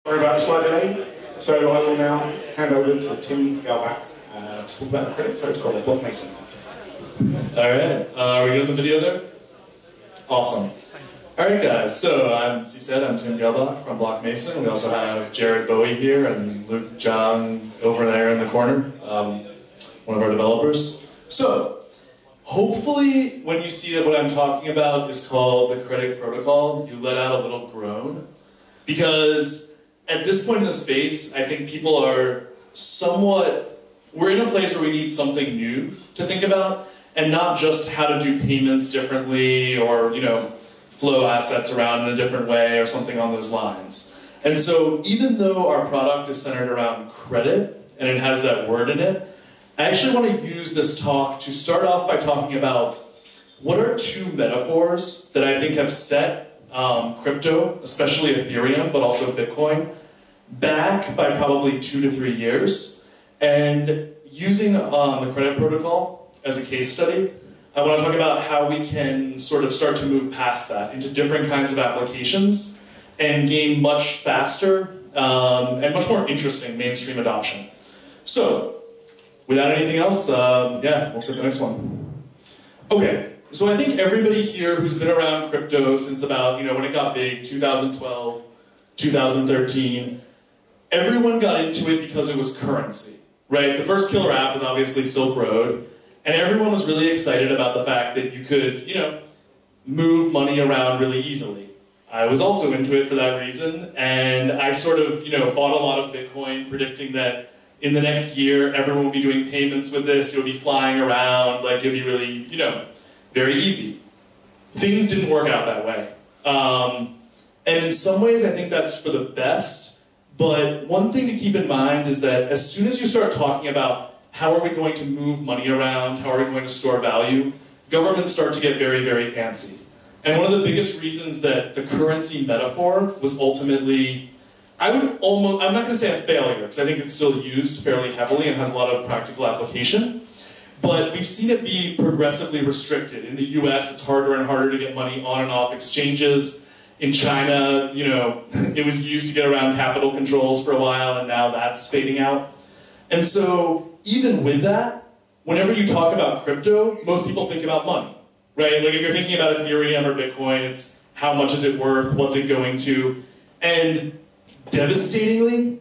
Sorry about the slight delay. So I will now hand over to Tim Galebac to talk about the credit protocol of BlockMason. Alright, are we good on the video there? Awesome. Alright guys, so as he said, I'm Tim Galebac from BlockMason. We also have Jared Bowie here and Luke John over there in the corner, one of our developers. So, hopefully when you see that what I'm talking about is called the credit protocol, you let out a little groan. Because at this point in the space, I think people are somewhat, we're in a place where we need something new to think about, and not just how to do payments differently or, flow assets around in a different way or something on those lines. And so even though our product is centered around credit, and it has that word in it, I actually want to use this talk to start off by talking about what are two metaphors that I think have set crypto, especially Ethereum, but also Bitcoin, back by probably 2 to 3 years. And using the credit protocol as a case study, I want to talk about how we can sort of start to move past that into different kinds of applications and gain much faster and much more interesting mainstream adoption. So, without anything else, yeah, let's hit the next one. Okay, so I think everybody here who's been around crypto since about, when it got big, 2012, 2013, everyone got into it because it was currency, right? The first killer app was obviously Silk Road, and everyone was really excited about the fact that you could, move money around really easily. I was also into it for that reason, and I sort of, bought a lot of Bitcoin, predicting that in the next year, everyone will be doing payments with this, it would be flying around, like it'd be really, very easy. Things didn't work out that way. And in some ways, I think that's for the best, but one thing to keep in mind is that as soon as you start talking about how are we going to move money around, how are we going to store value, governments start to get very, very antsy. And one of the biggest reasons that the currency metaphor was ultimately, I'm not going to say a failure, because I think it's still used fairly heavily and has a lot of practical application, but we've seen it be progressively restricted. In the US, it's harder and harder to get money on and off exchanges. In China, it was used to get around capital controls for a while, and now that's fading out. And so, even with that, whenever you talk about crypto, most people think about money, right? Like if you're thinking about Ethereum or Bitcoin, it's how much is it worth, what's it going to? And devastatingly,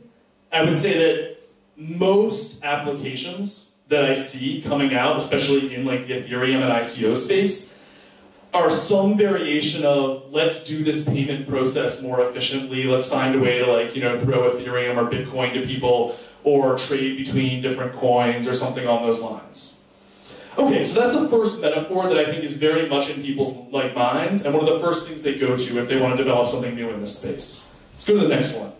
I would say that most applications that I see coming out, especially in like the Ethereum and ICO space, are some variation of let's do this payment process more efficiently, let's find a way to throw Ethereum or Bitcoin to people, or trade between different coins or something on those lines. Okay, so that's the first metaphor that I think is very much in people's minds, and one of the first things they go to if they want to develop something new in this space. Let's go to the next one.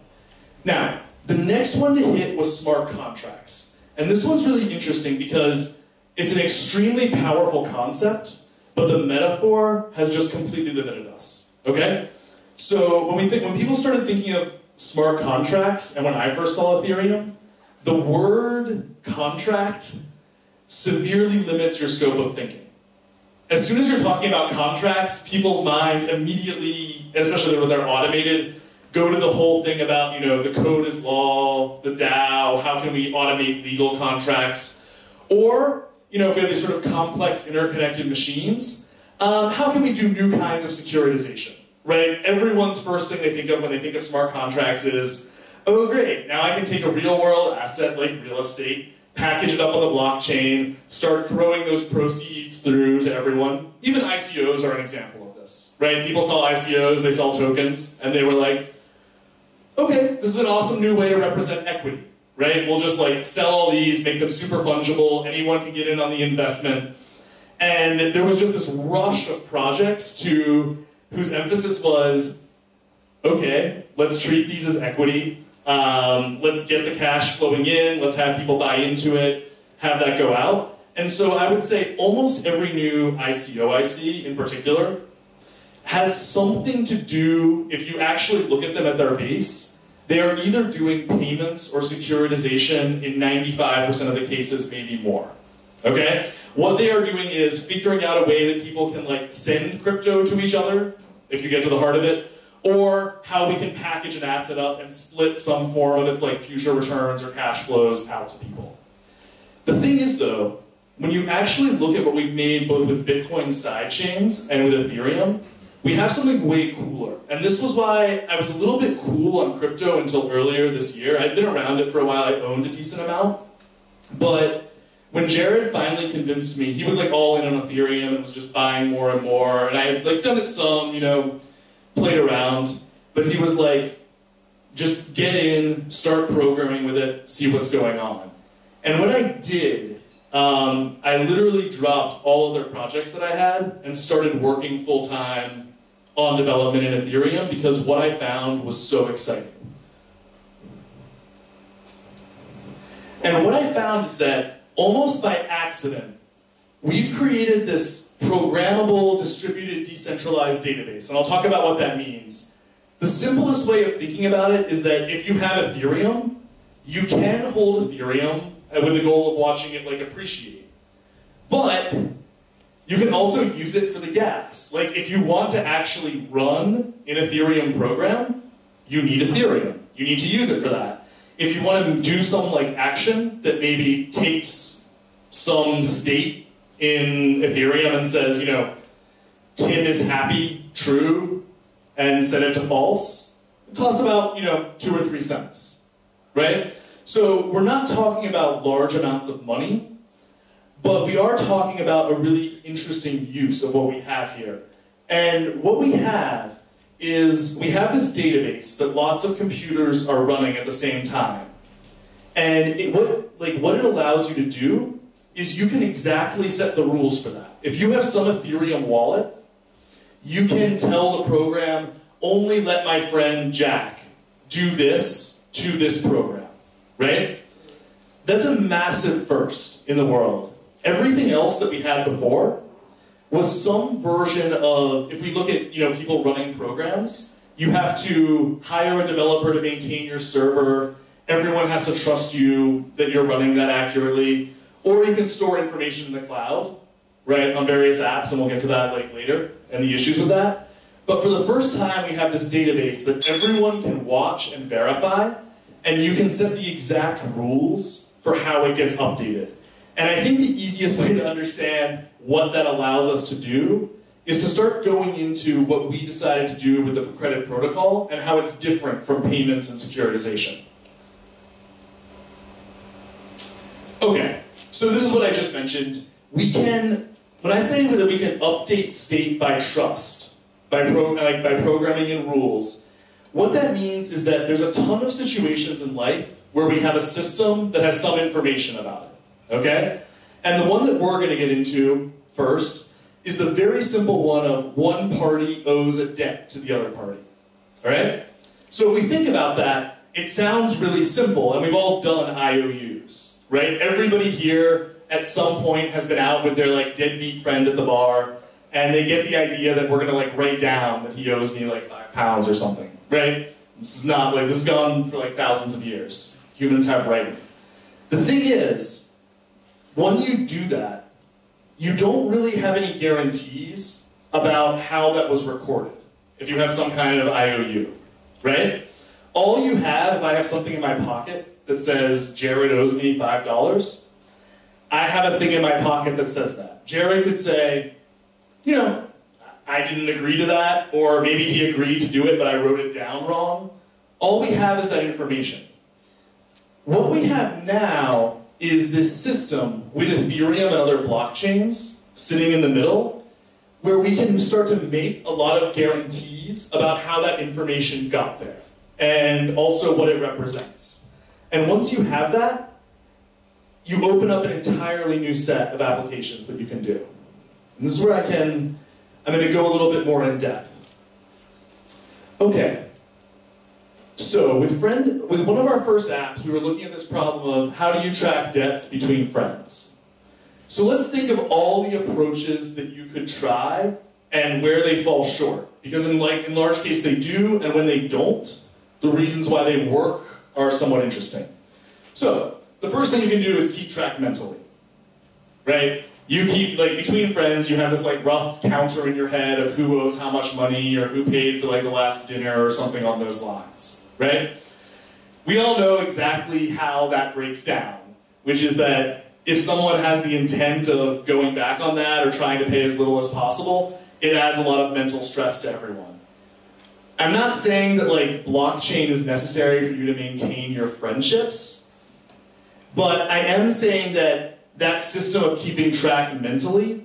Now, the next one to hit was smart contracts. And this one's really interesting because it's an extremely powerful concept, but the metaphor has just completely limited us, okay? So when people started thinking of smart contracts, and when I first saw Ethereum, the word contract severely limits your scope of thinking. As soon as you're talking about contracts, people's minds immediately, especially when they're automated, go to the whole thing about, the code is law, the DAO, how can we automate legal contracts? Or, if we have these sort of complex interconnected machines, how can we do new kinds of securitization, right? Everyone's first thing they think of when they think of smart contracts is, oh great, now I can take a real world asset like real estate, package it up on the blockchain, start throwing those proceeds through to everyone. Even ICOs are an example of this, right? People saw ICOs, they saw tokens, and they were like, okay, this is an awesome new way to represent equity, right? We'll just sell all these, make them super fungible, anyone can get in on the investment. And there was just this rush of projects whose emphasis was, okay, let's treat these as equity. Let's get the cash flowing in, let's have people buy into it, have that go out. And so I would say almost every new ICO I see in particular has something to do, if you actually look at them at their base, they are either doing payments or securitization in 95% of the cases, maybe more. Okay? What they are doing is figuring out a way that people can send crypto to each other, if you get to the heart of it, or how we can package an asset up and split some form of its like future returns or cash flows out to people. The thing is though, when you actually look at what we've made both with Bitcoin sidechains and with Ethereum, we have something way cooler. And this was why I was a little bit cool on crypto until earlier this year. I'd been around it for a while, I owned a decent amount. But when Jared finally convinced me, he was like all in on Ethereum and was just buying more and more. And I had like done it some, you know, played around. But he was like, just get in, start programming with it, see what's going on. And what I did, I literally dropped all other projects that I had and started working full-time on development in Ethereum because what I found was so exciting. And what I found is that almost by accident, we've created this programmable, distributed, decentralized database. And I'll talk about what that means. The simplest way of thinking about it is that if you have Ethereum, you can hold Ethereum with the goal of watching it like appreciate. But you can also use it for the gas. Like if you want to actually run an Ethereum program, you need Ethereum. You need to use it for that. If you want to do some like action that maybe takes some state in Ethereum and says, you know, Tim is happy, true, and set it to false, it costs about, you know, 2 or 3 cents, right? So we're not talking about large amounts of money, but we are talking about a really interesting use of what we have here. And what we have is, we have this database that lots of computers are running at the same time. And what it allows you to do is you can exactly set the rules for that. If you have some Ethereum wallet, you can tell the program, only let my friend Jack do this to this program. Right? That's a massive first in the world. Everything else that we had before was some version of, if we look at, you know, people running programs, you have to hire a developer to maintain your server, everyone has to trust you that you're running that accurately, or you can store information in the cloud, right, on various apps, and we'll get to that like later, and the issues with that. But for the first time, we have this database that everyone can watch and verify, and you can set the exact rules for how it gets updated. And I think the easiest way to understand what that allows us to do is to start going into what we decided to do with the credit protocol and how it's different from payments and securitization. Okay, so this is what I just mentioned. We can, when I say that we can update state by trust, by programming in rules, what that means is that there's a ton of situations in life where we have a system that has some information about it, okay? And the one that we're going to get into first is the very simple one of one party owes a debt to the other party, all right? So if we think about that, it sounds really simple, and we've all done IOUs, right? Everybody here at some point has been out with their like deadbeat friend at the bar, and they get the idea that we're going to like write down that he owes me like £5 or something. Right? This is not like, this has gone for like thousands of years. Humans have writing. The thing is, when you do that, you don't really have any guarantees about how that was recorded, if you have some kind of IOU, right? All you have, if I have something in my pocket that says, Jared owes me $5, I have a thing in my pocket that says that. Jared could say, you know, I didn't agree to that, or maybe he agreed to do it, but I wrote it down wrong. All we have is that information. What we have now is this system with Ethereum and other blockchains sitting in the middle, where we can start to make a lot of guarantees about how that information got there, and also what it represents. And once you have that, you open up an entirely new set of applications that you can do. And this is where I'm going to go a little bit more in depth. Okay, so with one of our first apps, we were looking at this problem of how do you track debts between friends. So let's think of all the approaches that you could try and where they fall short. Because in large case they do, and when they don't, the reasons why they work are somewhat interesting. So the first thing you can do is keep track mentally, right? You keep, like, between friends, you have this, like, rough counter in your head of who owes how much money or who paid for, like, the last dinner or something on those lines, right? We all know exactly how that breaks down, which is that if someone has the intent of going back on that or trying to pay as little as possible, it adds a lot of mental stress to everyone. I'm not saying that, like, blockchain is necessary for you to maintain your friendships, but I am saying that that system of keeping track mentally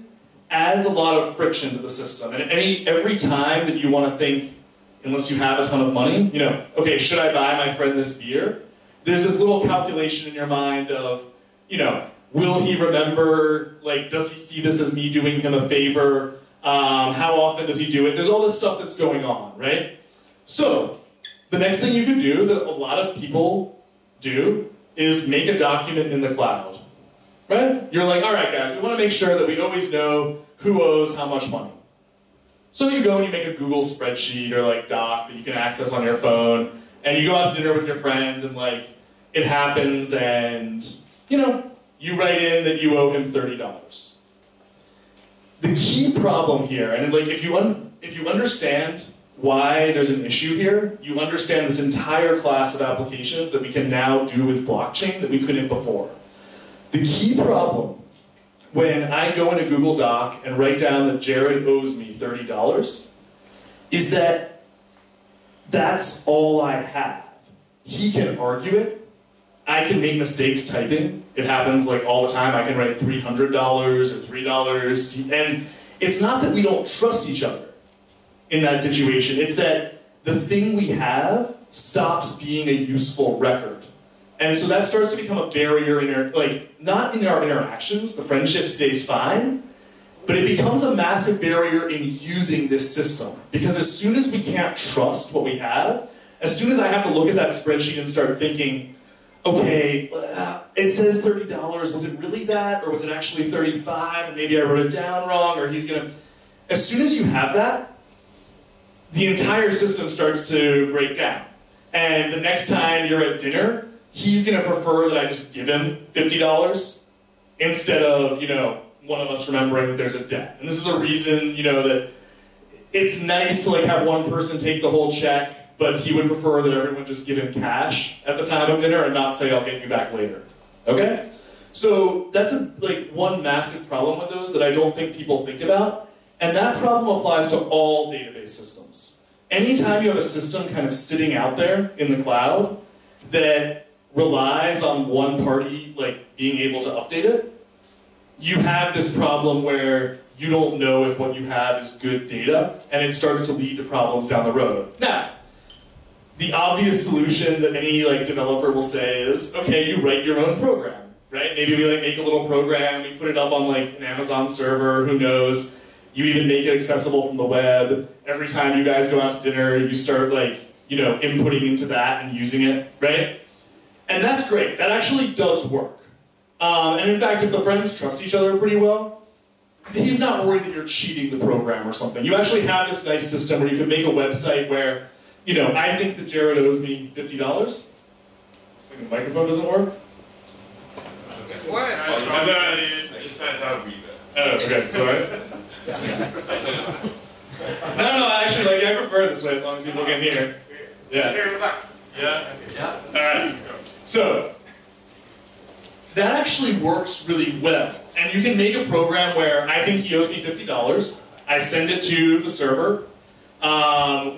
adds a lot of friction to the system. And every time that you want to think, unless you have a ton of money, you know, okay, should I buy my friend this beer? There's this little calculation in your mind of, you know, will he remember, like, does he see this as me doing him a favor? How often does he do it? There's all this stuff that's going on, right? So, the next thing you could do that a lot of people do is make a document in the cloud. Right? You're like, all right, guys, we want to make sure that we always know who owes how much money. So you go and you make a Google spreadsheet or like doc that you can access on your phone, and you go out to dinner with your friend, and like it happens, and you know you write in that you owe him $30. The key problem here, and like if you understand why there's an issue here, you understand this entire class of applications that we can now do with blockchain that we couldn't before. The key problem when I go into Google Doc and write down that Jared owes me $30 is that that's all I have. He can argue it. I can make mistakes typing. It happens like all the time. I can write $300 or $3. And it's not that we don't trust each other in that situation. It's that the thing we have stops being a useful record. And so that starts to become a barrier in our, like, not in our interactions, the friendship stays fine, but it becomes a massive barrier in using this system. Because as soon as we can't trust what we have, as soon as I have to look at that spreadsheet and start thinking, okay, it says $30, was it really that, or was it actually 35, and maybe I wrote it down wrong, or he's gonna... As soon as you have that, the entire system starts to break down. And the next time you're at dinner, he's going to prefer that I just give him $50 instead of, you know, one of us remembering that there's a debt. And this is a reason, you know, that it's nice to like have one person take the whole check, but he would prefer that everyone just give him cash at the time of dinner and not say, I'll get you back later. Okay? So that's like one massive problem with those that I don't think people think about. And that problem applies to all database systems. Anytime you have a system kind of sitting out there in the cloud that relies on one party like being able to update it, you have this problem where you don't know if what you have is good data, and it starts to lead to problems down the road. Now, the obvious solution that any like developer will say is, okay, you write your own program, right? Maybe we like make a little program, we put it up on like an Amazon server, who knows? You even make it accessible from the web. Every time you guys go out to dinner, you start like, you know, inputting into that and using it, right? And that's great. That actually does work. And in fact, if the friends trust each other pretty well, he's not worried that you're cheating the program or something. You actually have this nice system where you can make a website where, you know, I think that Jared owes me $50. Looks like the microphone doesn't work. Okay. What? I just found out read that. Oh, okay, sorry. No, actually, like, I prefer it this way as long as people can hear. Yeah. Yeah? Alright. So, that actually works really well. And you can make a program where I think he owes me $50. I send it to the server.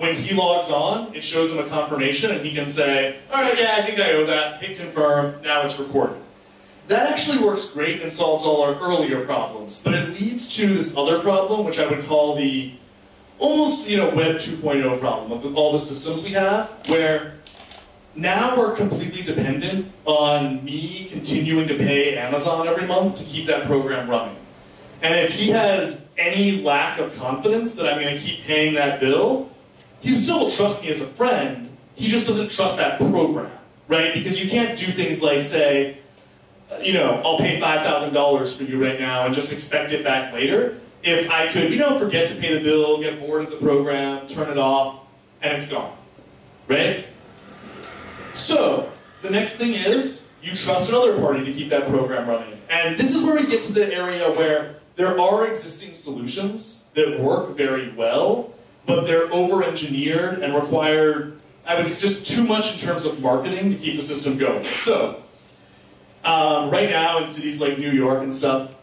When he logs on, it shows him a confirmation, and he can say, alright, yeah, I think I owe that, hit confirm, now it's recorded. That actually works great and solves all our earlier problems, but it leads to this other problem, which I would call the almost, you know, Web 2.0 problem of all the systems we have, where now we're completely dependent on me continuing to pay Amazon every month to keep that program running. And if he has any lack of confidence that I'm going to keep paying that bill, he still will trust me as a friend, he just doesn't trust that program, right? Because you can't do things like say, you know, I'll pay $5,000 for you right now and just expect it back later. If I could, you know, forget to pay the bill, get bored of the program, turn it off, and it's gone, right? So, the next thing is, you trust another party to keep that program running. And this is where we get to the area where there are existing solutions that work very well, but they're over-engineered and require, it's just too much in terms of marketing to keep the system going. So, right now in cities like New York and stuff,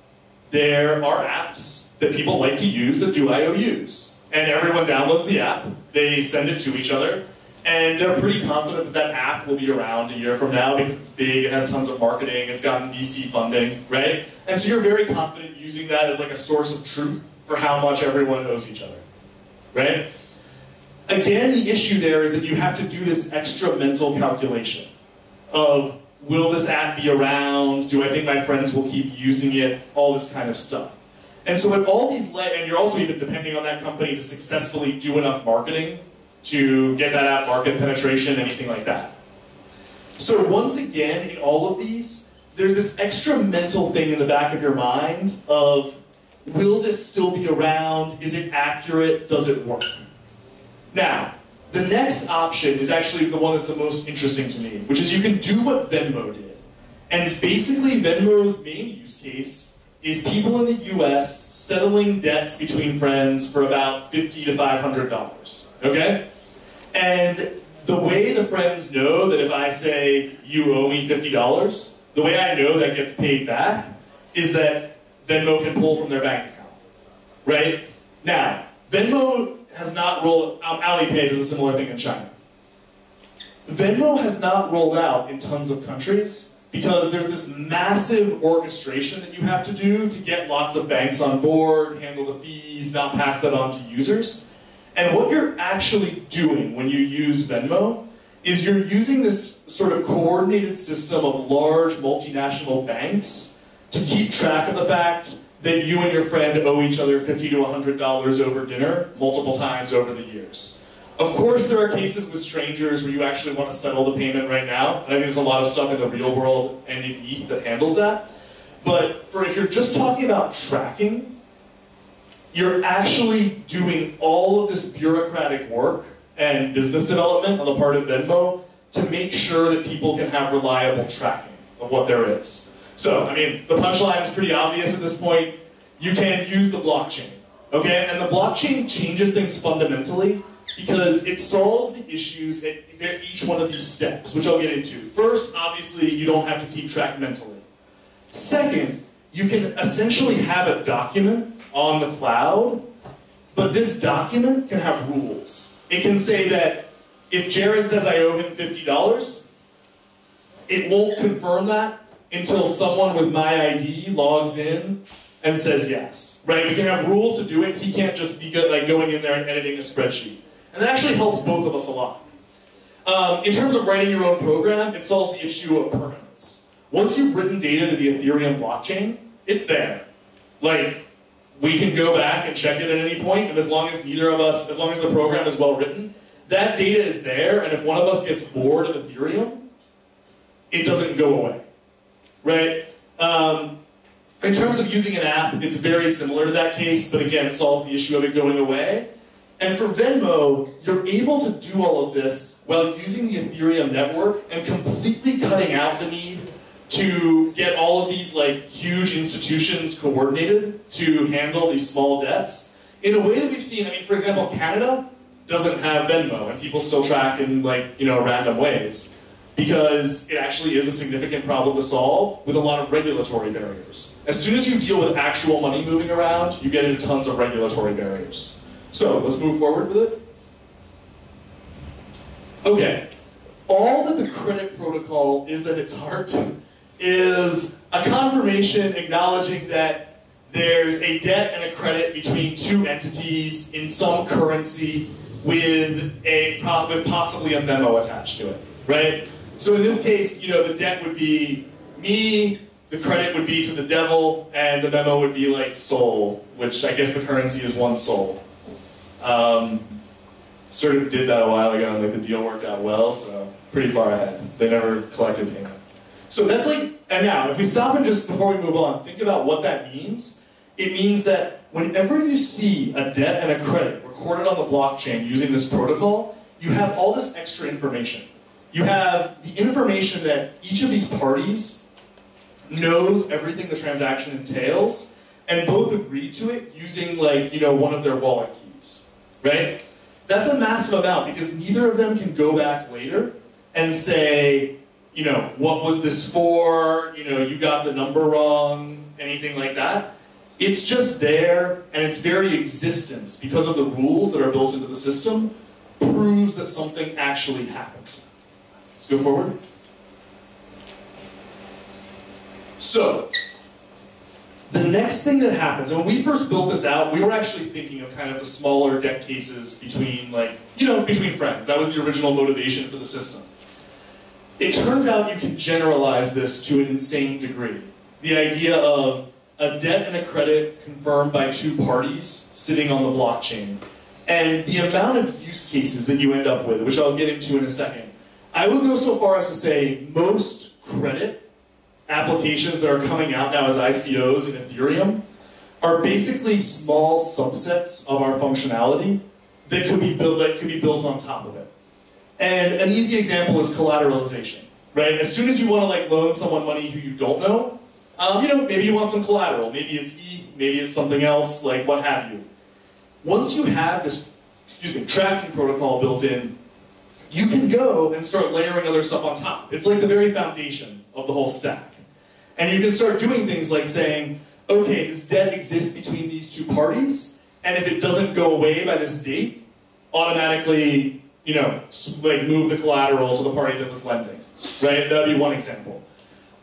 there are apps that people like to use that do IOUs. And everyone downloads the app, they send it to each other, and they're pretty confident that that app will be around a year from now because it's big, it has tons of marketing, it's gotten VC funding, right? And so you're very confident using that as like a source of truth for how much everyone owes each other, right? Again, the issue there is that you have to do this extra mental calculation of, will this app be around? Do I think my friends will keep using it? All this kind of stuff. And so at all these and you're also even depending on that company to successfully do enough marketing to get that app market penetration, anything like that. So once again, in all of these, there's this extra mental thing in the back of your mind of, will this still be around? Is it accurate? Does it work? Now, the next option is actually the one that's the most interesting to me, which is you can do what Venmo did. And basically Venmo's main use case is people in the US settling debts between friends for about $50 to $500, okay? And the way the friends know that if I say, you owe me $50, the way I know that gets paid back is that Venmo can pull from their bank account, right? Now, Venmo has not rolled, Alipay does a similar thing in China. Venmo has not rolled out in tons of countries because there's this massive orchestration that you have to do to get lots of banks on board, handle the fees, not pass that on to users. And what you're actually doing when you use Venmo is you're using this sort of coordinated system of large multinational banks to keep track of the fact that you and your friend owe each other $50 to $100 over dinner multiple times over the years. Of course, there are cases with strangers where you actually want to settle the payment right now. And I think there's a lot of stuff in the real world and in ETH that handles that. But if you're just talking about tracking, you're actually doing all of this bureaucratic work and business development on the part of Venmo to make sure that people can have reliable tracking of what there is. So, I mean, the punchline is pretty obvious at this point. You can use the blockchain, okay? And the blockchain changes things fundamentally because it solves the issues at each one of these steps, which I'll get into. First, obviously, you don't have to keep track mentally. Second, you can essentially have a document on the cloud, but this document can have rules. It can say that if Jared says I owe him $50, it won't confirm that until someone with my ID logs in and says yes, right? We can have rules to do it. He can't just be good, like going in there and editing a spreadsheet. And that actually helps both of us a lot. In terms of writing your own program, it solves the issue of permanence. Once you've written data to the Ethereum blockchain, it's there. Like, we can go back and check it at any point, and as long as neither of us, as long as the program is well written, that data is there, and if one of us gets bored of Ethereum, it doesn't go away, right? In terms of using an app, it's very similar to that case, but again, it solves the issue of it going away. And for Venmo, you're able to do all of this while using the Ethereum network and completely cutting out the need to get all of these like huge institutions coordinated to handle these small debts in a way that we've seen. I mean, for example, Canada doesn't have Venmo, and people still track in like, random ways because it actually is a significant problem to solve with a lot of regulatory barriers. As soon as you deal with actual money moving around, you get into tons of regulatory barriers. So let's move forward with it. Okay, all that the credit protocol is at its heart is a confirmation acknowledging that there's a debt and a credit between two entities in some currency with possibly a memo attached to it, right? So in this case, the debt would be me, the credit would be to the devil, and the memo would be like soul, which I guess the currency is one soul. Sort of did that a while ago, and the deal worked out well, so pretty far ahead. They never collected payment. So that's and now, if we stop and just, before we move on, think about what that means. It means that whenever you see a debt and a credit recorded on the blockchain using this protocol, you have all this extra information. You have the information that each of these parties knows everything the transaction entails, and both agreed to it using like, one of their wallet keys, right? That's a massive amount because neither of them can go back later and say, what was this for? You got the number wrong, anything like that. It's just there, and its very existence, because of the rules that are built into the system, proves that something actually happened. Let's go forward. So, the next thing that happens, when we first built this out, we were actually thinking of kind of the smaller debt cases between, between friends. That was the original motivation for the system. It turns out you can generalize this to an insane degree. The idea of a debt and a credit confirmed by two parties sitting on the blockchain. And the amount of use cases that you end up with, which I'll get into in a second. I would go so far as to say most credit applications that are coming out now as ICOs in Ethereum are basically small subsets of our functionality that could be built on top of it. And an easy example is collateralization, right? As soon as you want to loan someone money who you don't know, maybe you want some collateral, maybe it's ETH, maybe it's something else, what have you. Once you have this, tracking protocol built in, you can go and start layering other stuff on top. It's like the very foundation of the whole stack. And you can start doing things like saying, okay, this debt exists between these two parties, and if it doesn't go away by this date, automatically, move the collateral to the party that was lending, right? That would be one example.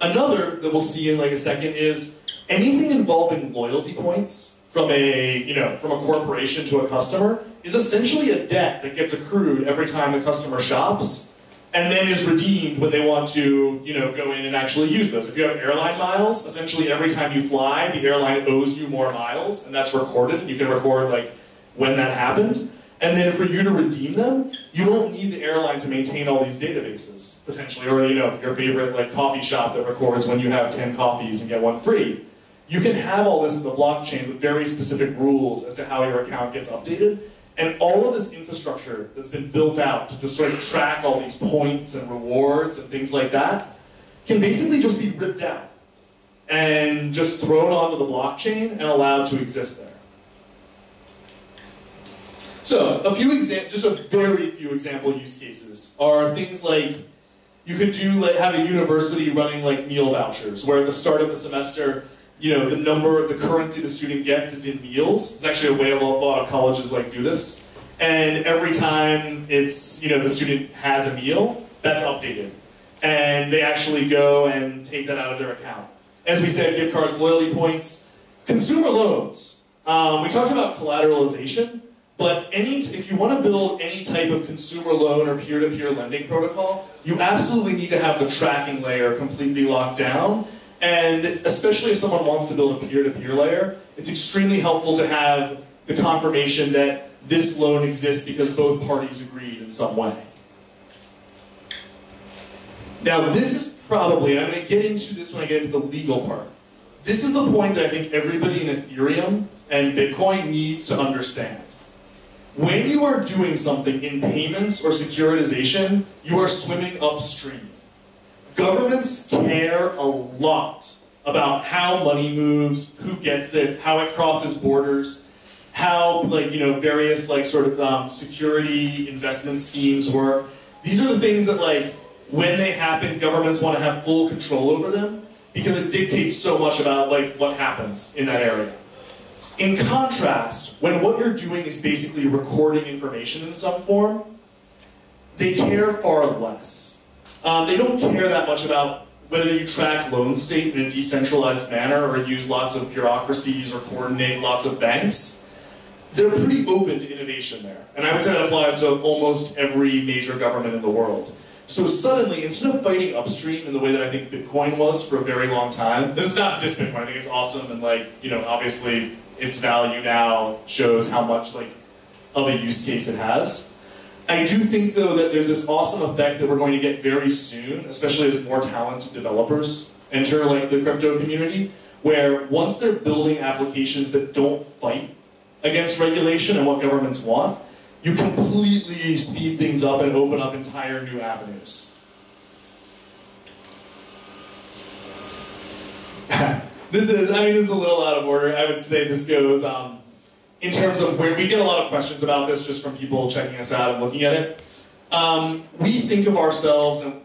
Another that we'll see in a second is anything involving loyalty points from a corporation to a customer is essentially a debt that gets accrued every time the customer shops and then is redeemed when they want to, go in and actually use those. If you have airline miles, essentially every time you fly, the airline owes you more miles, and that's recorded. You can record when that happened. And then for you to redeem them, you don't need the airline to maintain all these databases, potentially, or your favorite coffee shop that records when you have 10 coffees and get one free. You can have all this in the blockchain with very specific rules as to how your account gets updated. And all of this infrastructure that's been built out to just sort of track all these points and rewards and things like that can basically just be ripped out and just thrown onto the blockchain and allowed to exist there. So, just a very few example use cases are things like you could have a university running meal vouchers, where at the start of the semester, the currency the student gets is in meals. It's actually a way a lot of colleges do this. And every time it's, the student has a meal, that's updated. And they actually go and take that out of their account. As we said, gift cards, loyalty points, consumer loans. We talked about collateralization. But if you want to build any type of consumer loan or peer-to-peer lending protocol, you absolutely need to have the tracking layer completely locked down. And especially if someone wants to build a peer-to-peer layer, it's extremely helpful to have the confirmation that this loan exists because both parties agreed in some way. Now this is probably, and I'm going to get into this when I get into the legal part, this is the point that I think everybody in Ethereum and Bitcoin needs to understand. When you are doing something in payments or securitization, you are swimming upstream. Governments care a lot about how money moves, who gets it, how it crosses borders, how various security investment schemes work. These are the things that when they happen, governments want to have full control over them because it dictates so much about what happens in that area. In contrast, when what you're doing is basically recording information in some form, they care far less. They don't care that much about whether you track loan state in a decentralized manner or use lots of bureaucracies or coordinate lots of banks. They're pretty open to innovation there. And I would say that applies to almost every major government in the world. So suddenly, instead of fighting upstream in the way that I think Bitcoin was for a very long time, this is not just Bitcoin, I think it's awesome and obviously its value now shows how much of a use case it has. I do think though that there's this awesome effect that we're going to get very soon, especially as more talented developers enter the crypto community, where once they're building applications that don't fight against regulation and what governments want, you completely speed things up and open up entire new avenues. This is a little out of order. I would say this goes in terms of where we get a lot of questions about this just from people checking us out and looking at it. We think of ourselves and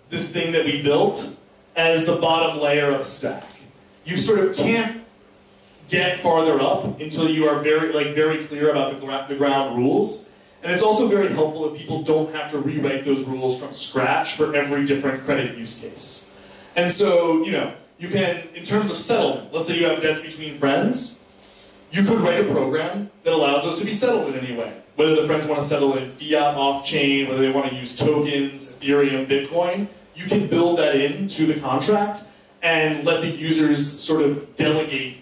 this thing that we built as the bottom layer of a stack. You sort of can't get farther up until you are very clear about the ground rules. And it's also very helpful if people don't have to rewrite those rules from scratch for every different credit use case. And so, you can, in terms of settlement, let's say you have debts between friends, you could write a program that allows those to be settled in any way. Whether the friends want to settle in fiat, off-chain, whether they want to use tokens, Ethereum, Bitcoin, you can build that into the contract and let the users sort of delegate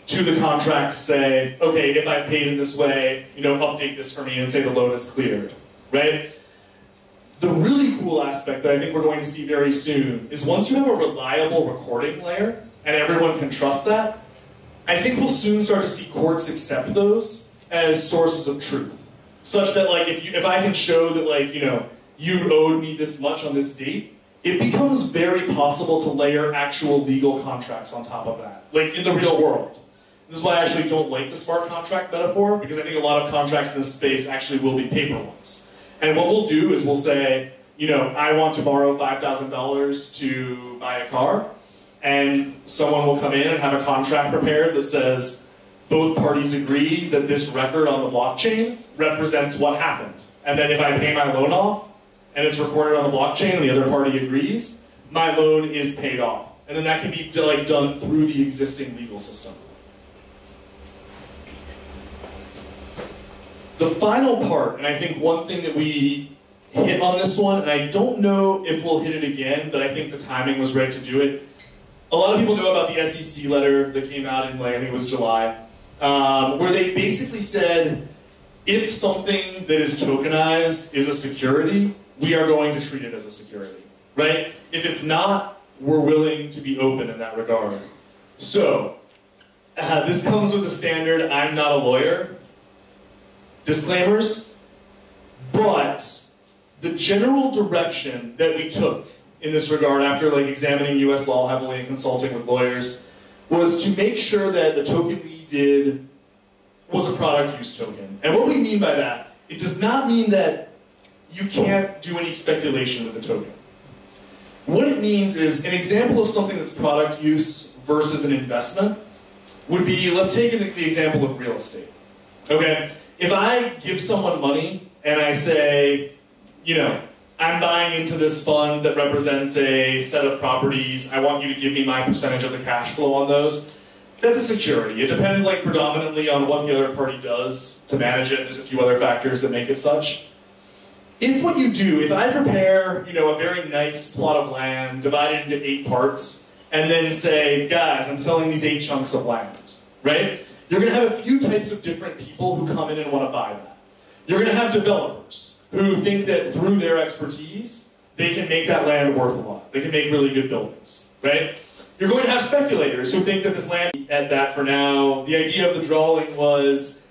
to the contract to say, okay, if I paid in this way, update this for me and say the loan is cleared, right? The really cool aspect that I think we're going to see very soon is once you have a reliable recording layer, and everyone can trust that, I think we'll soon start to see courts accept those as sources of truth. Such that if I can show that you owed me this much on this date, it becomes very possible to layer actual legal contracts on top of that, in the real world. This is why I actually don't like the smart contract metaphor, because I think a lot of contracts in this space actually will be paper ones. And what we'll do is we'll say, I want to borrow $5,000 to buy a car, and someone will come in and have a contract prepared that says, both parties agree that this record on the blockchain represents what happened. And then if I pay my loan off, and it's recorded on the blockchain and the other party agrees, my loan is paid off. And then that can be done through the existing legal system. The final part, and I think one thing that we hit on this one, and I don't know if we'll hit it again, but I think the timing was right to do it. A lot of people know about the SEC letter that came out in, I think it was July, where they basically said, if something that is tokenized is a security, we are going to treat it as a security, right? If it's not, we're willing to be open in that regard. So, this comes with the standard, I'm not a lawyer, disclaimers, but the general direction that we took in this regard after examining US law heavily and consulting with lawyers was to make sure that the token we did was a product use token. And what we mean by that, it does not mean that you can't do any speculation with the token. What it means is an example of something that's product use versus an investment would be, let's take the example of real estate. Okay? If I give someone money and I say, I'm buying into this fund that represents a set of properties, I want you to give me my percentage of the cash flow on those, that's a security. It depends predominantly on what the other party does to manage it. There's a few other factors that make it such. If what you do, if I prepare, a very nice plot of land, divide it into 8 parts, and then say, guys, I'm selling these 8 chunks of land, right? You're going to have a few types of different people who come in and want to buy that. You're going to have developers who think that through their expertise, they can make that land worth a lot. They can make really good buildings, right? You're going to have speculators who think that this land, at that for now, the idea of the drawing was,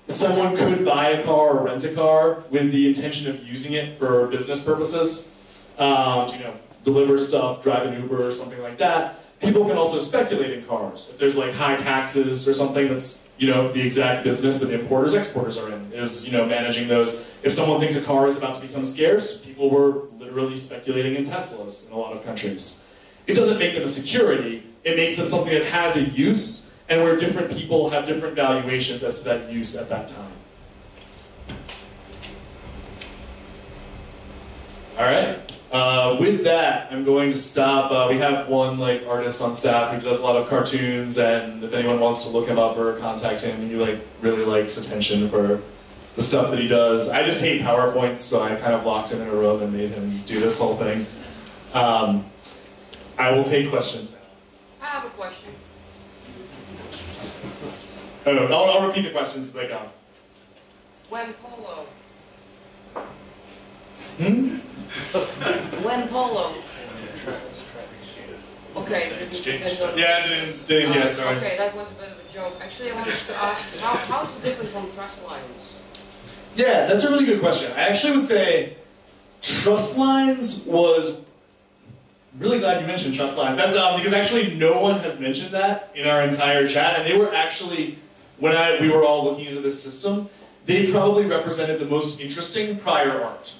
someone could buy a car or rent a car with the intention of using it for business purposes, deliver stuff, drive an Uber or something like that. People can also speculate in cars. If there's high taxes or something that's, the exact business that importers, exporters are in, is, managing those. If someone thinks a car is about to become scarce, people were literally speculating in Teslas in a lot of countries. It doesn't make them a security, it makes them something that has a use, and where different people have different valuations as to that use at that time. All right. With that, I'm going to stop. We have one artist on staff who does a lot of cartoons, and if anyone wants to look him up or contact him, he really likes attention for the stuff that he does. I just hate PowerPoints, so I kind of locked him in a room and made him do this whole thing. I will take questions now. I have a question. Oh, I'll repeat the questions as they go. When polo? When polo? Okay. Yeah, I didn't guess, sorry. Okay, that was a bit of a joke. Actually, I wanted to ask, how is it different from trust lines? Yeah, that's a really good question. I actually would say trust lines was really glad you mentioned trust lines. That's because actually no one has mentioned that in our entire chat, and they were actually, when we were all looking into this system, they probably represented the most interesting prior art.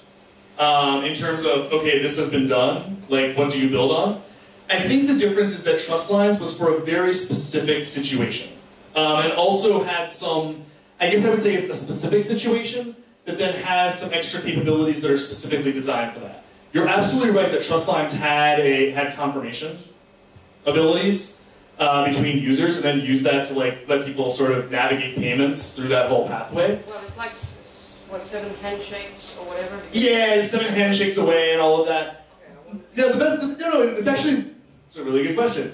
In terms of, okay, this has been done, like what do you build on? I think the difference is that trust lines was for a very specific situation. And also had some, I guess I would say it's a specific situation that then has some extra capabilities that are specifically designed for that. You're absolutely right that trust lines had confirmation abilities between users, and then use that to like let people sort of navigate payments through that whole pathway. Well, it's like, what, 7 handshakes or whatever? Yeah, 7 handshakes away and all of that. Yeah, it's actually, it's a really good question.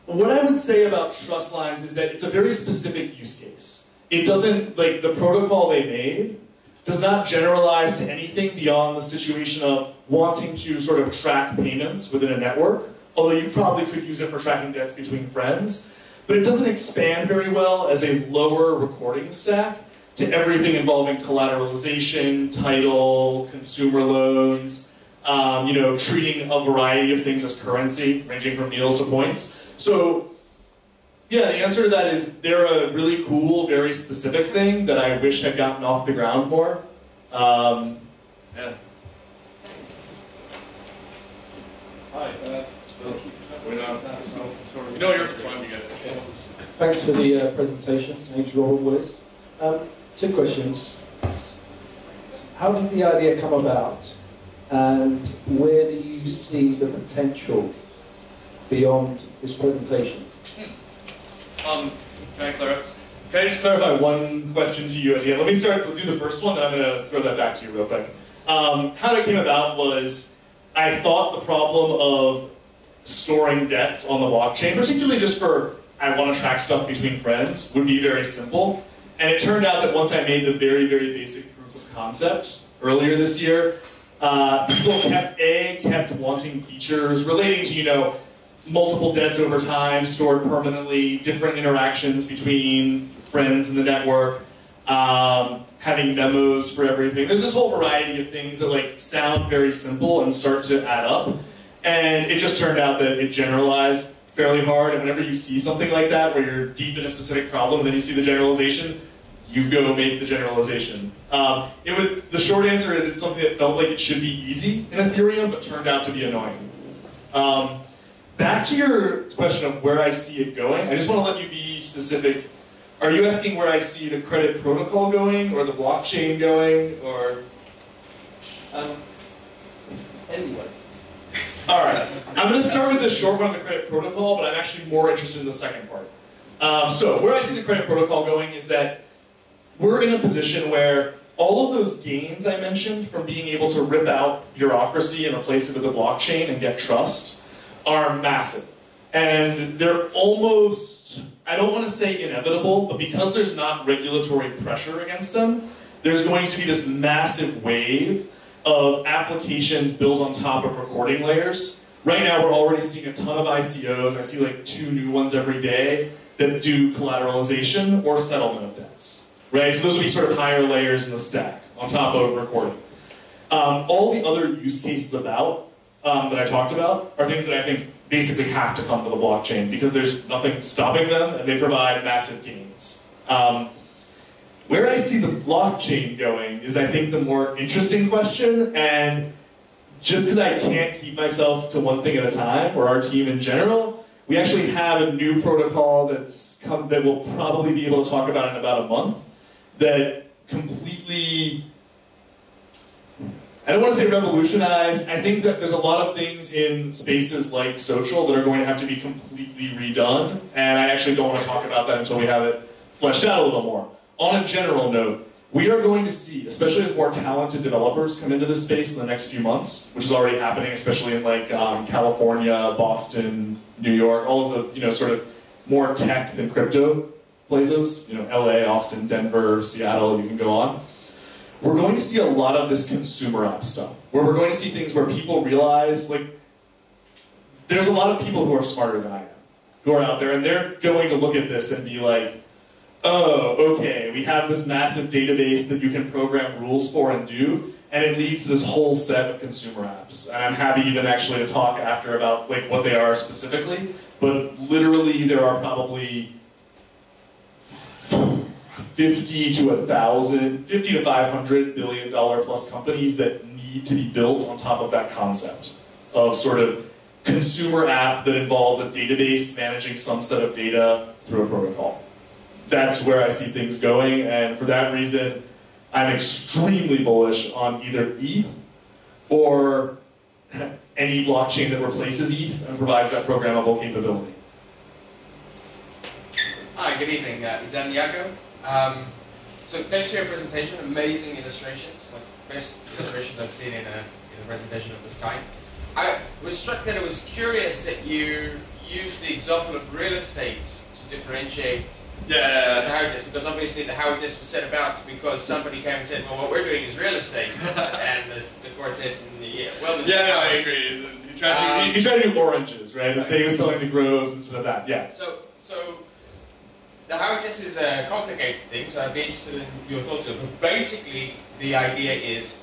What I would say about trust lines is that it's a very specific use case. It doesn't, like the protocol they made does not generalize to anything beyond the situation of wanting to sort of track payments within a network, although you probably could use it for tracking debts between friends, but it doesn't expand very well as a lower recording stack to everything involving collateralization, title, consumer loans, treating a variety of things as currency, ranging from meals to points. So, yeah, the answer to that is they're a really cool, very specific thing that I wish had gotten off the ground more. Yeah. Hi. No, you're fine. You get it. Thanks for the presentation. My name's Robert Willis. 2 questions. How did the idea come about, and where do you see the potential beyond this presentation? Can I just clarify one question to you at the end? Let me do the first one, and I'm going to throw that back to you real quick. How it came about was I thought the problem of storing debts on the blockchain, particularly just for I want to track stuff between friends, would be very simple. And it turned out that once I made the very, very basic proof of concept earlier this year, people kept wanting features relating to, multiple debts over time, stored permanently, different interactions between friends in the network, having memos for everything. There's this whole variety of things that sound very simple and start to add up. And it just turned out that it generalized fairly hard, and whenever you see something like that, where you're deep in a specific problem, and then you see the generalization, you go make the generalization. The short answer is it's something that felt like it should be easy in Ethereum, but turned out to be annoying. Back to your question of where I see it going, I just want to let you be specific. Are you asking where I see the credit protocol going, or the blockchain going, or? Anyway. All right, I'm going to start with the short one of the credit protocol, but I'm actually more interested in the second part. So where I see the credit protocol going is that we're in a position where all of those gains I mentioned from being able to rip out bureaucracy and replace it with a blockchain and get trust are massive. And they're almost, I don't want to say inevitable, but because there's not regulatory pressure against them, there's going to be this massive wave of applications built on top of recording layers. Right now we're already seeing a ton of ICOs. I see 2 new ones every day that do collateralization or settlement of debts. Right? So those would be sort of higher layers in the stack on top of recording. All the other use cases that I talked about are things that I think basically have to come to the blockchain because there's nothing stopping them and they provide massive gains. Where I see the blockchain going is, I think, the more interesting question, and just because I can't keep myself to one thing at a time, or our team in general, we actually have a new protocol that we'll probably be able to talk about in about a month that completely, I don't want to say revolutionize. I think that there's a lot of things in spaces like social that are going to have to be completely redone, and I actually don't want to talk about that until we have it fleshed out a little more. On a general note, we are going to see, especially as more talented developers come into this space in the next few months, which is already happening, especially in California, Boston, New York, all of the sort of more tech than crypto places, LA, Austin, Denver, Seattle, you can go on. We're going to see a lot of this consumer app stuff, where we're going to see things where people realize, there's a lot of people who are smarter than I am, who are out there, and they're going to look at this and be like, oh, okay, we have this massive database that you can program rules for and do, and it leads to this whole set of consumer apps. And I'm happy even actually to talk after about like what they are specifically, but literally there are probably 50 to 500 billion dollar plus companies that need to be built on top of that concept of sort of consumer app that involves a database managing some set of data through a protocol. That's where I see things going, and for that reason, I'm extremely bullish on either ETH or any blockchain that replaces ETH and provides that programmable capability. Hi, good evening. Dan Iago. So thanks for your presentation. Amazing illustrations, like best illustrations I've seen in a presentation of this kind. I was struck that it was curious that you used the example of real estate to differentiate the Howard Desk, because obviously the Howard Desk was set about because somebody came and said, well, what we're doing is real estate, and the court said, yeah, well, I agree. You try to do oranges, right? And say he was selling the groves instead of that, yeah. So the Howard Desk is a complicated thing, so I'd be interested in your thoughts on it. But basically, the idea is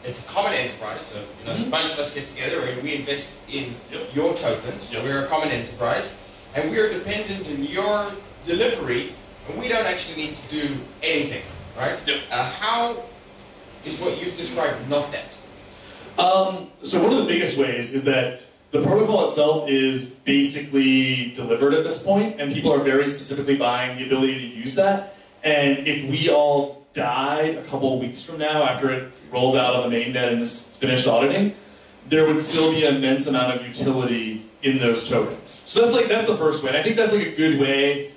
it's a common enterprise, so a bunch of us get together and we invest in your tokens, so we're a common enterprise, and we're dependent on your delivery, and we don't actually need to do anything, right? How is what you've described not that? So one of the biggest ways is that the protocol itself is basically delivered at this point, and people are very specifically buying the ability to use that. And if we all died a couple of weeks from now after it rolls out on the mainnet and is finished auditing, there would still be an immense amount of utility in those tokens. So that's the first way. And I think that's like a good way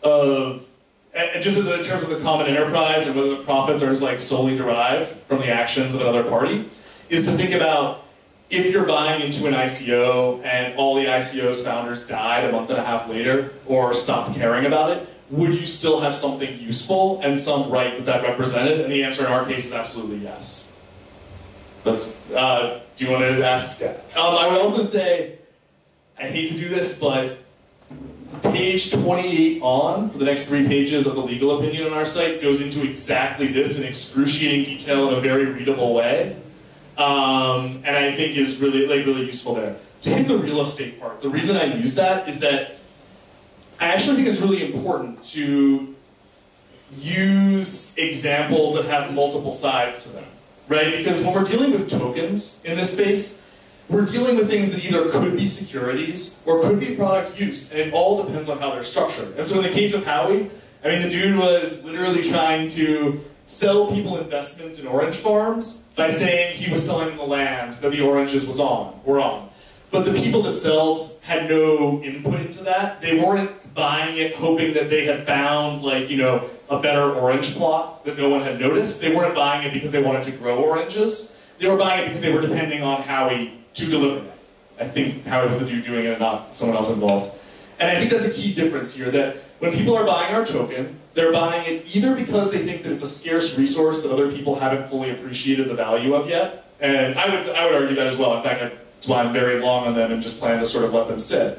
of, and just in terms of the common enterprise and whether the profits are just like solely derived from the actions of another party, is to think about if you're buying into an ICO and all the ICO's founders died a month and a half later or stopped caring about it, would you still have something useful and some right that represented? And the answer in our case is absolutely yes. Do you want to ask? I would also say, I hate to do this, but page 28 on, for the next 3 pages of the legal opinion on our site, goes into exactly this in excruciating detail in a very readable way. And I think is really useful there. To hit the real estate part, the reason I use that is that I actually think it's really important to use examples that have multiple sides to them, right? Because when we're dealing with tokens in this space, we're dealing with things that either could be securities or could be product use, and it all depends on how they're structured. And so in the case of Howie, I mean, the dude was literally trying to sell people investments in orange farms by saying he was selling the land that the oranges were on. But the people themselves had no input into that. They weren't buying it hoping that they had found, like, a better orange plot that no one had noticed. They weren't buying it because they wanted to grow oranges. They were buying it because they were depending on Howie to deliver that. I think Howie was the dude doing it, not someone else involved. And I think that's a key difference here, that when people are buying our token, they're buying it either because they think that it's a scarce resource that other people haven't fully appreciated the value of yet, and I would argue that as well. In fact, that's why I'm very long on them and just plan to sort of let them sit,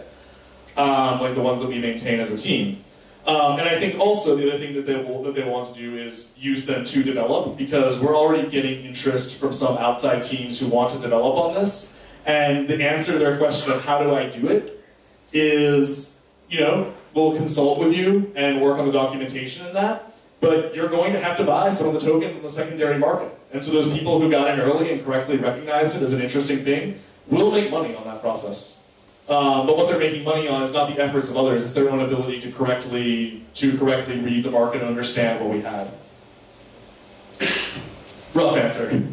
like the ones that we maintain as a team. And I think also the other thing that they want to do is use them to develop, because we're already getting interest from some outside teams who want to develop on this, and the answer to their question of how do I do it is, we'll consult with you and work on the documentation in that, but you're going to have to buy some of the tokens in the secondary market. And so those people who got in early and correctly recognized it as an interesting thing will make money on that process. But what they're making money on is not the efforts of others, it's their own ability to correctly read the market and understand what we had. Rough answer.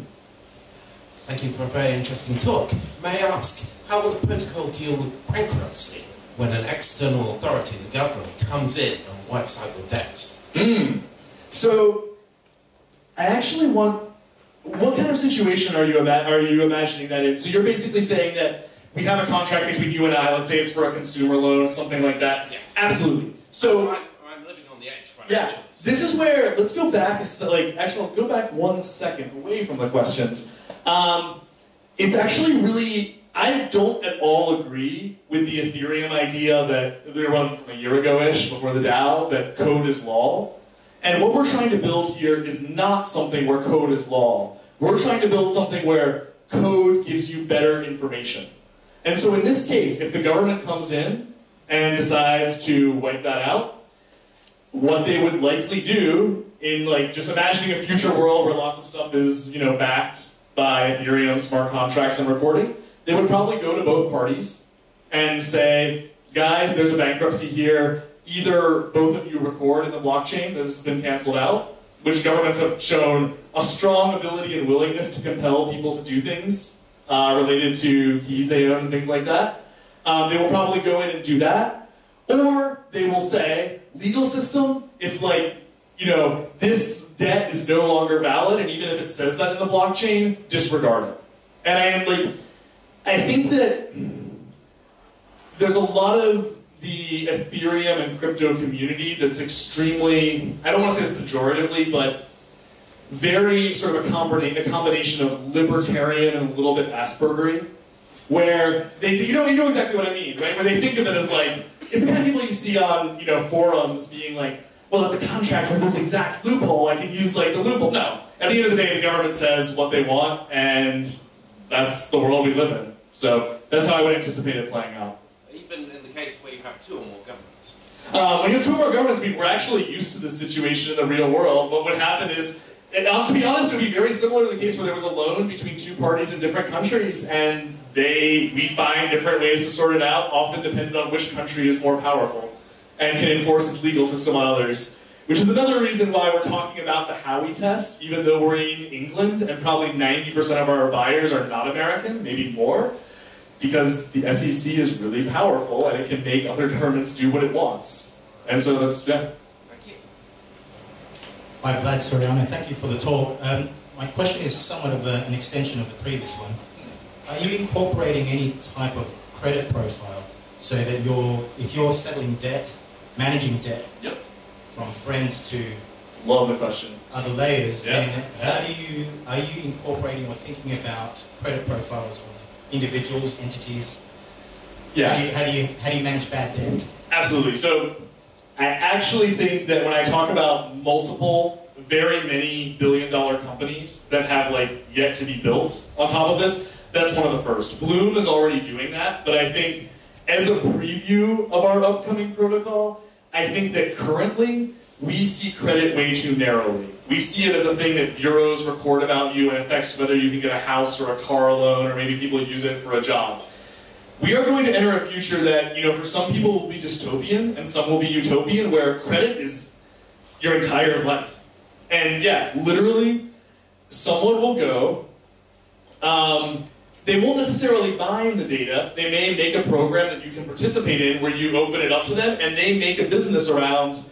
Thank you for a very interesting talk. May I ask, how will the protocol deal with bankruptcy when an external authority, the government, comes in and wipes out your debts? So, I actually want... What kind of situation are you imagining that in? So you're basically saying that we have a contract between you and I, let's say it's for a consumer loan, something like that? Yes. Absolutely. So... I'm living on the edge financially. Yeah, this is where, let's go back, actually I'll go back 1 second away from the questions. It's actually really, I don't at all agree with the Ethereum idea that they run from a year ago-ish, before the DAO, that code is law. And what we're trying to build here is not something where code is law. We're trying to build something where code gives you better information. And so in this case, if the government comes in and decides to wipe that out, what they would likely do in just imagining a future world where lots of stuff is, backed by Ethereum, smart contracts, and recording, they would probably go to both parties and say, guys, there's a bankruptcy here. Either both of you record in the blockchain that has been canceled out, which governments have shown a strong ability and willingness to compel people to do things related to keys they own and things like that. They will probably go in and do that. Or they will say, legal system, if this debt is no longer valid, and even if it says that in the blockchain, disregard it. And I think that there's a lot of the Ethereum and crypto community that's extremely, I don't want to say this pejoratively, but very sort of a combination of libertarian and a little bit Aspergery, where they, you know exactly what I mean, right? Where they think of it as it's the kind of people you see on, forums being like, well, if the contract has this exact loophole, I can use the loophole. No. At the end of the day, the government says what they want, and that's the world we live in. So that's how I would anticipate it playing out. Even in the case where you have two or more governments. When you have two or more governments, we're actually used to this situation in the real world. What would happen is, to be honest, it would be very similar to the case where there was a loan between two parties in different countries, and we find different ways to sort it out, often depending on which country is more powerful and can enforce its legal system on others. Which is another reason why we're talking about the Howey test, even though we're in England and probably 90% of our buyers are not American, maybe more, because the SEC is really powerful and it can make other governments do what it wants. And so that's, yeah. Thank you. Hi, Vlad Soriano. Thank you for the talk. My question is somewhat of an extension of the previous one. Are you incorporating any type of credit profile so that if you're settling debt, managing debt, yep, from friends to love the question. Other layers, yeah, then are you incorporating or thinking about credit profiles of individuals, entities? Yeah. How do you manage bad debt? Absolutely. So I actually think that when I talk about multiple, very many billion-dollar companies that have yet to be built on top of this, that's one of the first. Bloom is already doing that, but I think as a preview of our upcoming protocol, I think that currently we see credit way too narrowly. We see it as a thing that bureaus record about you and affects whether you can get a house or a car loan, or maybe people use it for a job. We are going to enter a future that, for some people will be dystopian and some will be utopian, where credit is your entire life. And yeah, literally, someone will go, they won't necessarily mine the data. They may make a program that you can participate in where you open it up to them, and they make a business around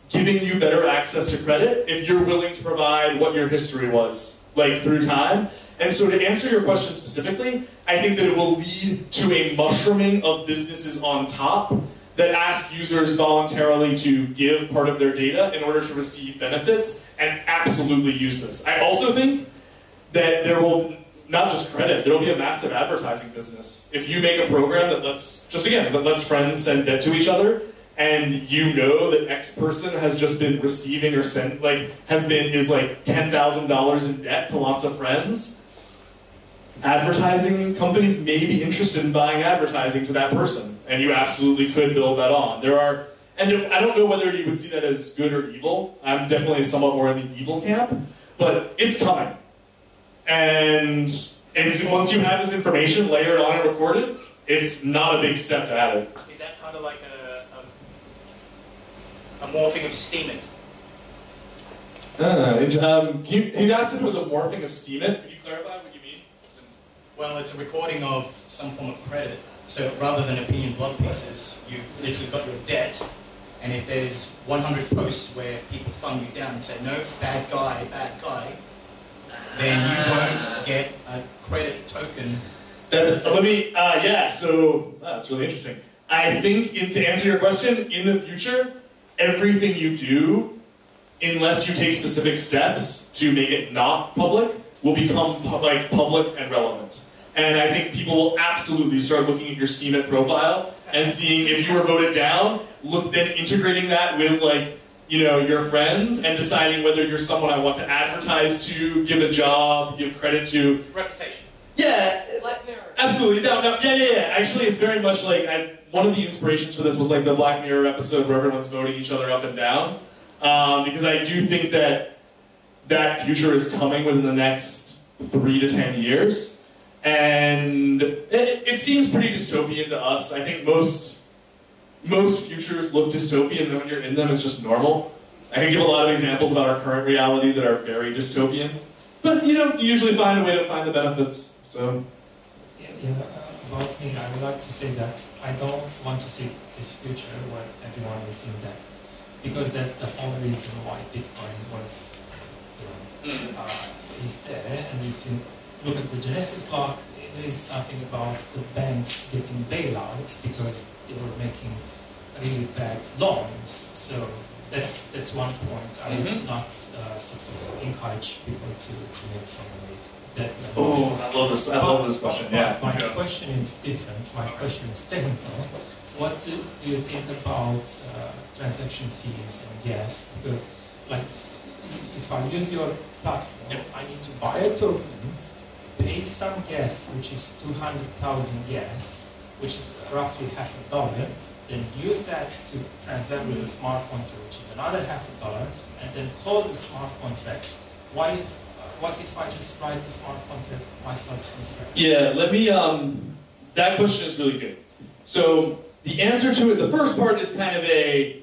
giving you better access to credit if you're willing to provide what your history was, through time. And so to answer your question specifically, I think that it will lead to a mushrooming of businesses on top that ask users voluntarily to give part of their data in order to receive benefits, and absolutely use this. I also think that there will, not just credit, there will be a massive advertising business. If you make a program that lets friends send debt to each other, and you know that X person has just been receiving or sent, is $10,000 in debt to lots of friends, advertising companies may be interested in buying advertising to that person, and you absolutely could build that on. And I don't know whether you would see that as good or evil. I'm definitely somewhat more in the evil camp, but it's coming. And once you have this information layered on and recorded, it's not a big step to add it. Is that kind of like a morphing of Steemit? He asked if it was a morphing of Steemit. Could you clarify what you mean? Well, it's a recording of some form of credit. So rather than opinion blog pieces, you've literally got your debt, and if there's 100 posts where people thumb you down and say, no, bad guy, then you won't get a credit token. That's really interesting. I think, to answer your question, in the future, everything you do, unless you take specific steps to make it not public, will become public and relevant. And I think people will absolutely start looking at your Steemit profile and seeing if you were voted down, then integrating that with your friends and deciding whether you're someone I want to advertise to, give a job, give credit to. Reputation. Yeah, Black Mirror. absolutely. No, yeah. Actually, it's very much like one of the inspirations for this was like the Black Mirror episode where everyone's voting each other up and down, because I do think that that future is coming within the next 3 to 10 years, and it seems pretty dystopian to us. I think most futures look dystopian, and when you're in them, it's just normal. I can give a lot of examples about our current reality that are very dystopian, but you usually find a way to find the benefits. So. Yeah, about me, I would like to say that I don't want to see this future where everyone is in debt, because that's the whole reason why Bitcoin was, is there. And if you look at the Genesis block, there is something about the banks getting bailout because they were making really bad loans. So that's one point. I would not sort of encourage people to make so many debt. Oh, I love this question. Yeah. My question is different. My question is technical. What do you think about transaction fees and gas? Because, like, if I use your platform, I need to buy a token, pay some gas, which is 200,000 gas, which is roughly $0.50, then use that to transact with a smart contract, which is another $0.50, and then call the smart contract. What if I just write the smart contract myself from scratch? Yeah, let me, that question is really good. So, the answer to it, the first part is kind of a,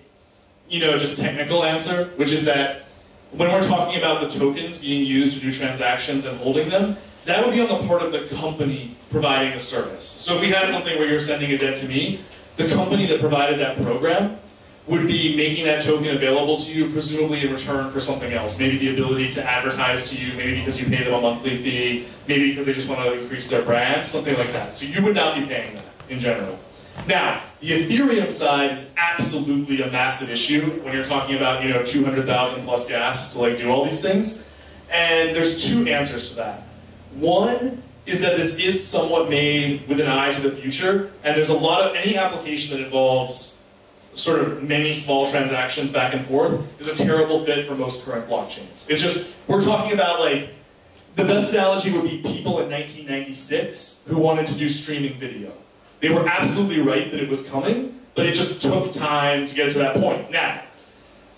just technical answer, which is that when we're talking about the tokens being used to do transactions and holding them, that would be on the part of the company providing the service. So if we had something where you're sending a debt to me, the company that provided that program would be making that token available to you, presumably in return for something else. Maybe the ability to advertise to you, maybe because you pay them a monthly fee, maybe because they just want to increase their brand, something like that. So you would not be paying that in general. Now, the Ethereum side is absolutely a massive issue when you're talking about 200,000 plus gas to do all these things. And there's two answers to that. One is that this is somewhat made with an eye to the future, and there's a lot of, any application that involves sort of many small transactions back and forth is a terrible fit for most current blockchains. It's just, we're talking about the best analogy would be people in 1996 who wanted to do streaming video. They were absolutely right that it was coming, but it just took time to get to that point. Now,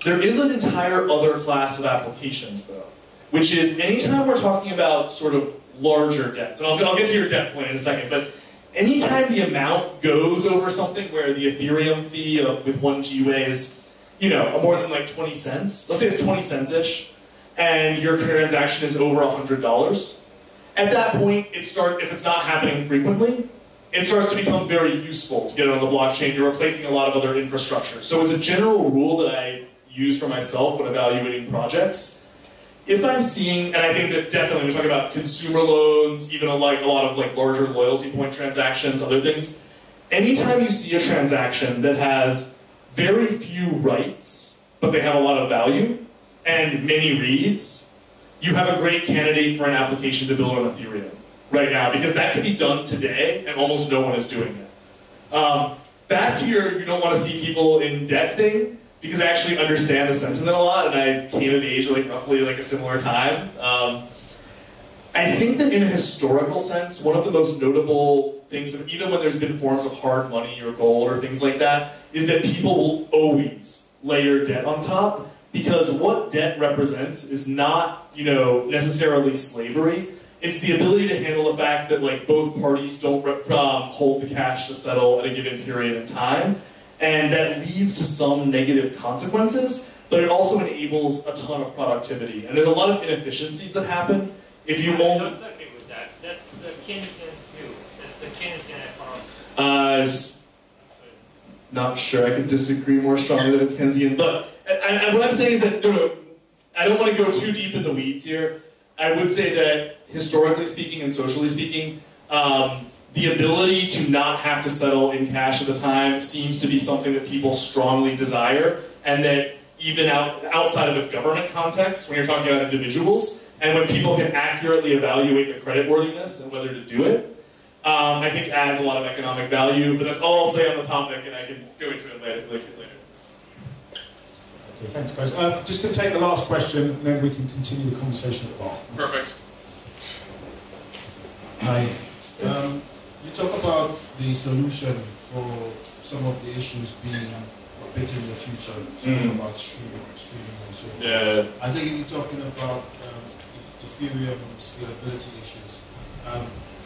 there is an entire other class of applications though, which is anytime we're talking about sort of larger debts, and I'll get to your debt point in a second, but anytime the amount goes over something where the Ethereum fee with 1 GWay is, more than 20 cents, let's say it's 20 cents-ish, and your transaction is over $100, at that point, if it's not happening frequently, it starts to become very useful to get it on the blockchain. You're replacing a lot of other infrastructure. So as a general rule that I use for myself when evaluating projects, if I'm seeing, and I think that definitely we talk about consumer loans, even a lot of larger loyalty point transactions, other things, anytime you see a transaction that has very few rights, but they have a lot of value, and many reads, you have a great candidate for an application to build on Ethereum right now, because that can be done today, and almost no one is doing it. Back to you don't want to see people in debt thing, because I actually understand the sentiment a lot, and I came of age roughly a similar time. I think that in a historical sense, one of the most notable things, even when there's been forms of hard money or gold or things like that, is that people will always layer debt on top, because what debt represents is not, necessarily slavery. It's the ability to handle the fact that both parties don't hold the cash to settle at a given period of time, and that leads to some negative consequences, but it also enables a ton of productivity. And there's a lot of inefficiencies that happen if you won't... I'm not agree with that. That's the Keynesian view. That's the Keynesian economics. Not sure I could disagree more strongly that it's Keynesian, but what I'm saying is that, I don't want to go too deep in the weeds here. I would say that, historically speaking and socially speaking, the ability to not have to settle in cash at the time seems to be something that people strongly desire, and that even outside of a government context, when you're talking about individuals, and when people can accurately evaluate the creditworthiness and whether to do it, I think adds a lot of economic value, but that's all I'll say on the topic, and I can go into it later. Okay, thanks guys. Just going to take the last question and then we can continue the conversation at the bar. Perfect. Hi. You talk about the solution for some of the issues being a bit in the future, about streaming and so forth. Yeah. I think you're talking about Ethereum scalability issues.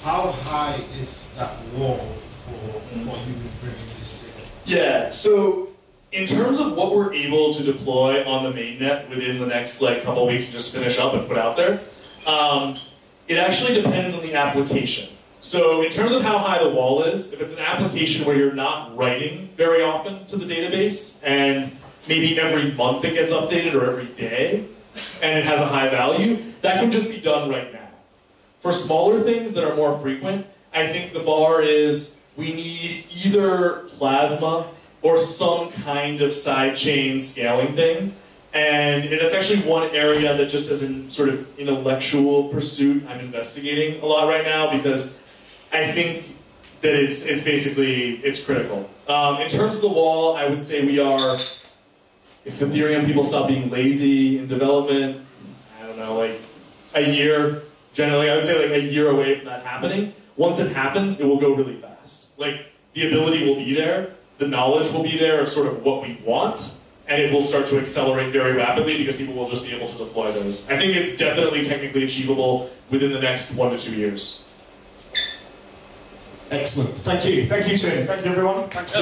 How high is that wall for you bringing this thing? Yeah, so in terms of what we're able to deploy on the mainnet within the next couple of weeks and just finish up and put out there, it actually depends on the application. So in terms of how high the wall is, if it's an application where you're not writing very often to the database, and maybe every month it gets updated or every day, and it has a high value, that can just be done right now. For smaller things that are more frequent, I think the bar is we need either Plasma or some kind of sidechain scaling thing. And that's actually one area that just as a sort of intellectual pursuit I'm investigating a lot right now because I think that it's critical. In terms of the wall, I would say we are, if Ethereum people stop being lazy in development, I don't know, like a year, generally I would say like a year away from that happening. Once it happens, it will go really fast. Like the ability will be there, the knowledge will be there of sort of what we want, and it will start to accelerate very rapidly because people will just be able to deploy those. I think it's definitely technically achievable within the next 1 to 2 years. Excellent. Thank you. Thank you, Tim. Thank you, everyone. Thanks for